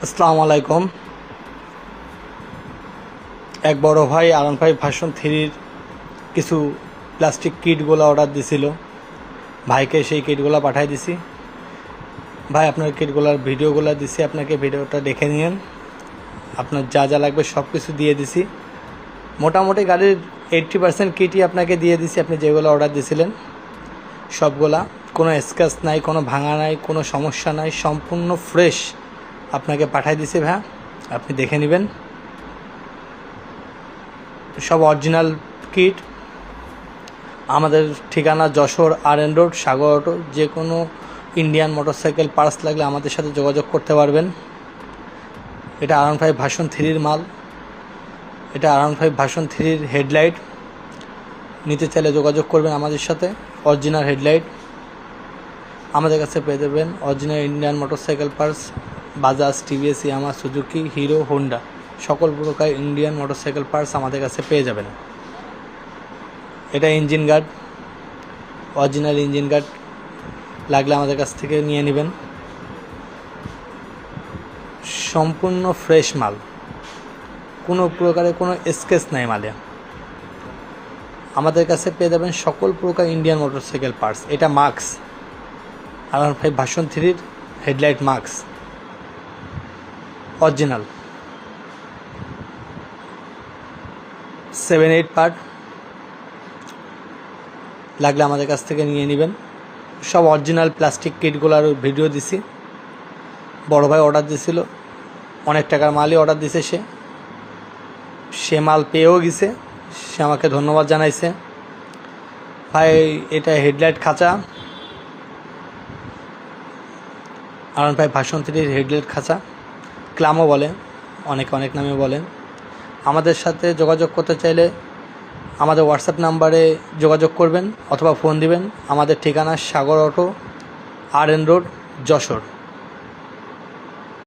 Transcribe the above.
আসসালামু আলাইকুম। এক বড় ভাই R15 ভার্সন 3-র কিছু প্লাস্টিক কিটগুলো অর্ডার দিছিল। ভাইকে সেই কিটগুলো পাঠিয়ে দিছি। ভাই আপনার কিটগুলোর ভিডিওগুলো দিছি, আপনাকে ভিডিওটা দেখে নিন। আপনার যা যা লাগবে সব কিছু দিয়ে দিছি। মোটামুটি গাড়ির 80% কিটই আপনাকে দিয়ে দিছি। আপনি যেগুলো অর্ডার দিছিলেন সবগুলা, কোনো স্ক্র্যাচ নাই, কোনো ভাঙা নাই, কোনো সমস্যা নাই, সম্পূর্ণ ফ্রেশ আপনাকে পাঠিয়ে দিছি। ভাই আপনি দেখে নেবেন। সব অরিজিনাল কিট। আমাদের ঠিকানা যশোর RN রোড, সাগর অটো। যে কোনো ইন্ডিয়ান মোটরসাইকেল পার্টস লাগলে আমাদের সাথে যোগাযোগ করতে পারবেন। এটা R15 ভার্সন 3-র মাল। এটা R15 ভার্সন 3-র হেডলাইট। নিতে চাইলে যোগাযোগ করবেন আমাদের সাথে। অরিজিনাল হেডলাইট আমাদের কাছে পেয়ে যাবেন। Original Indian motorcycle parts, Bajaj, TVS, Yamaha, Suzuki, hero, Honda, সকল প্রকার ইন্ডিয়ান মোটরসাইকেল পার্টস আমাদের কাছে পেয়ে যাবেন। এটা engine guard, original engine guard লাগলে আমাদের কাছ থেকে নিয়ে নেবেন। সম্পূর্ণ ফ্রেশ মাল, কোনো প্রকারে কোনো স্কেচ নাই মালে। আমাদের কাছে পেয়ে যাবেন সকল প্রকার ইন্ডিয়ান মোটরসাইকেল পার্টস। এটা মাস্ক, R15 ভার্সন 3-র হেডলাইট মাস্ক অরিজিনাল, 7-8 পার্ট লাগলে আমাদের কাছ থেকে নিয়ে নেবেন। সব অরিজিনাল প্লাস্টিক কিটগুলোর ভিডিও দিছি। বড় ভাই অর্ডার দিছিল, অনেক টাকার মালই অর্ডার দিছে। সে মাল পেয়েও গেছে, সে আমাকে ধন্যবাদ জানাইছে। ভাই এটা হেডলাইট খাঁচা, R15 ভার্সন 3-র হেডলাইট খাঁচা, ক্লামও বলে, অনেক নামে বলেন। আমাদের সাথে যোগাযোগ করতে চাইলে আমাদের হোয়াটসঅ্যাপ নাম্বারে যোগাযোগ করবেন অথবা ফোন দিবেন। আমাদের ঠিকানা সাগর অটো, RN রোড, যশোর।